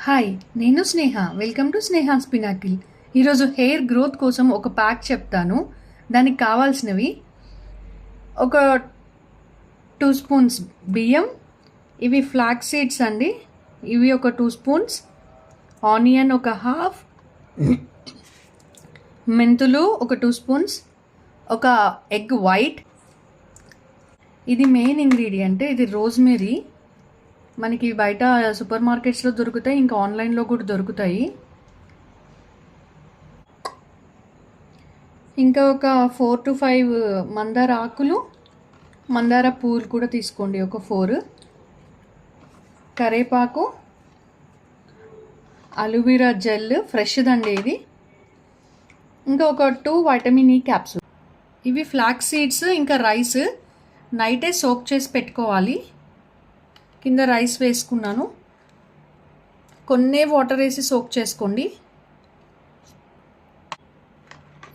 Hi, నేను Sneha. Welcome to Sneha's pinnacle. ఈరోజు hair growth కోసం ఒక ప్యాక్ చెప్తాను. దానికి కావాల్సినవి ఒక 2 స్పూన్స్ బియ్యం, ఇవి ఫ్లాక్స్ సీడ్స్ అండి, ఇవి ఒక 2 స్పూన్స్, ఆనియన్ ఒక హాఫ్, మెంతులు ఒక 2 స్పూన్స్, ఒక ఎగ్ వైట్. ఇది మెయిన్ ఇంగ్రీడియంట్. ఇది రోజ్మెరీ. మనకి బయట సూపర్ మార్కెట్స్లో దొరుకుతాయి, ఇంకా ఆన్లైన్లో కూడా దొరుకుతాయి. ఇంకా ఒక 4 to 5 మందార ఆకులు, మందార పూలు కూడా తీసుకోండి, ఒక 4. కరేపాకు, అలోవెరా జెల్ ఫ్రెష్దండి ఇది. ఇంకా ఒక 2 వైటమిన్ ఈ క్యాప్సూల్. ఇవి ఫ్లాక్స్ సీడ్స్ ఇంకా రైస్ నైటే సోక్ చేసి పెట్టుకోవాలి. కింద రైస్ వేసుకున్నాను, కొన్నే వాటర్ వేసి సోక్ చేసుకోండి.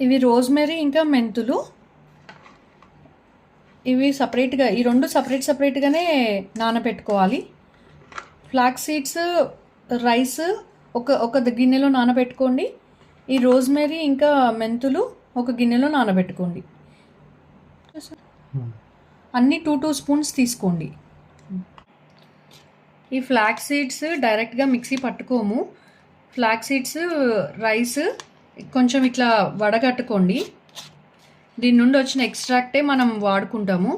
ఇవి రోజ్మెరీ ఇంకా మెంతులు, ఇవి సపరేట్గా, ఈ రెండు సపరేట్గానే నానబెట్టుకోవాలి. ఫ్లాక్స్ సీడ్స్ రైస్ ఒక గిన్నెలో నానబెట్టుకోండి. ఈ రోజ్మెరీ ఇంకా మెంతులు ఒక గిన్నెలో నానబెట్టుకోండి. అన్నీ 2 స్పూన్స్ తీసుకోండి. ఈ ఫ్లాక్స్ సీడ్స్ డైరెక్ట్గా మిక్సీ పట్టుకోము. ఫ్లాక్స్ సీడ్స్ రైస్ కొంచెం ఇట్లా వడగట్టుకోండి. దీని నుండి వచ్చిన ఎక్స్ట్రాక్టే మనం వాడుకుంటాము.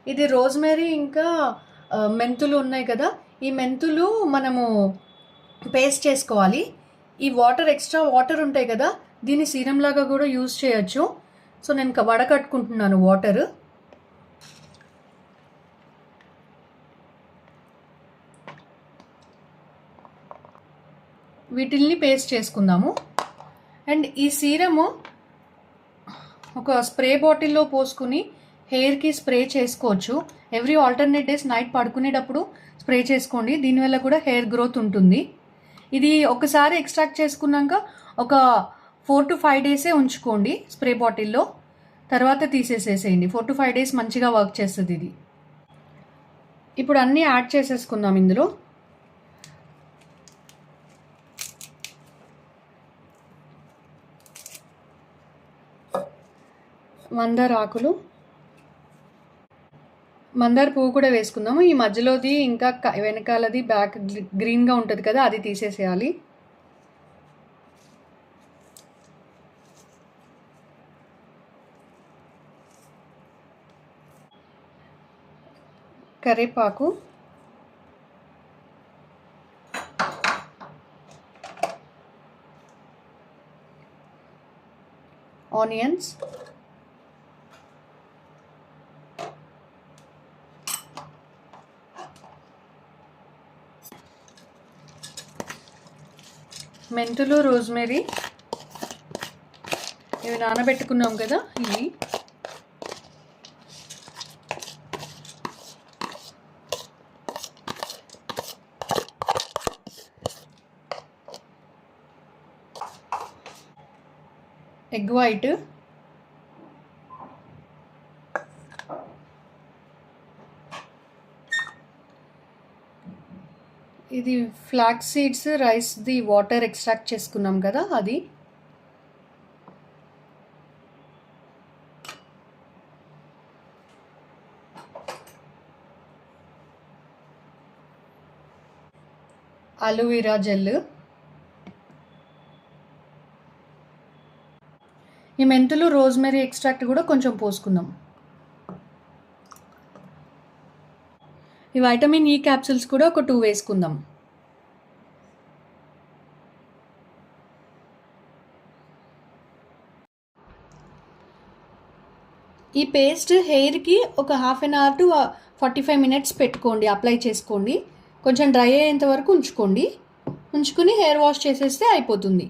ఇది రోజ్మెరీ ఇంకా మెంతులు ఉన్నాయి కదా, ఈ మెంతులు మనము పేస్ట్ చేసుకోవాలి. ఈ ఎక్స్ట్రా వాటర్ ఉంటాయి కదా, దీన్ని సీరం లాగా కూడా యూజ్ చేయొచ్చు. సో నేను వడకట్టుకుంటున్నాను వాటర్. వీటిల్ని పేస్ట్ చేసుకుందాము. అండ్ ఈ సీరము ఒక స్ప్రే బాటిల్లో పోసుకుని హెయిర్కి స్ప్రే చేసుకోవచ్చు. ఎవ్రీ ఆల్టర్నేట్ డేస్ నైట్ పడుకునేటప్పుడు స్ప్రే చేసుకోండి. దీనివల్ల కూడా హెయిర్ గ్రోత్ ఉంటుంది. ఇది ఒకసారి ఎక్స్ట్రాక్ట్ చేసుకున్నాక ఒక 4 to 5 డేసే ఉంచుకోండి స్ప్రే బాటిల్లో, తర్వాత తీసేసేసేయండి. 4 to 5 డేస్ మంచిగా వర్క్ చేస్తుంది ఇది. ఇప్పుడు అన్నీ యాడ్ చేసేసుకుందాం. ఇందులో మందార ఆకులు, మందార పువ్వు కూడా వేసుకుందాము. ఈ మధ్యలోది ఇంకా వెనకాలది బ్యాక్ గ్రీన్గా ఉంటుంది కదా, అది తీసేసేయాలి. కరివేపాకు, ఆనియన్స్, మెంతులు, రోజ్మెరీ ఇవి నానబెట్టుకున్నాం కదా, ఇవి ఎగ్ వైట్, ఇది ఫ్లాక్స్ సీడ్స్ రైస్ది వాటర్ ఎక్స్ట్రాక్ట్ చేసుకున్నాం కదా, అది అలోవెరా జెల్, ఈ మెంతులు రోజ్మెరీ ఎక్స్ట్రాక్ట్ కూడా కొంచెం పోసుకుందాం. ఈ వైటమిన్ ఈ క్యాప్సూల్స్ కూడా ఒక 2 వేసుకుందాం. ఈ పేస్ట్ హెయిర్కి ఒక 1/2 hour to 45 minutes పెట్టుకోండి, అప్లై చేసుకోండి. కొంచెం డ్రై అయ్యేంత వరకు ఉంచుకుని హెయిర్ వాష్ చేసేస్తే అయిపోతుంది.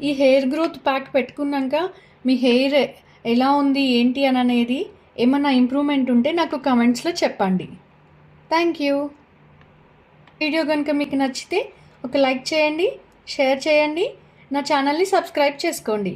ఈ హెయిర్ గ్రోత్ ప్యాక్ పెట్టుకున్నాక మీ హెయిర్ ఎలా ఉంది ఏంటి అని అనేది ఏమన్నా ఇంప్రూవ్మెంట్ ఉంటే నాకు కమెంట్స్లో చెప్పండి. Thank you. వీడియో కనుక మీకు నచ్చితే ఒక లైక్ చేయండి, షేర్ చేయండి, నా ఛానల్ని సబ్స్క్రైబ్ చేసుకోండి.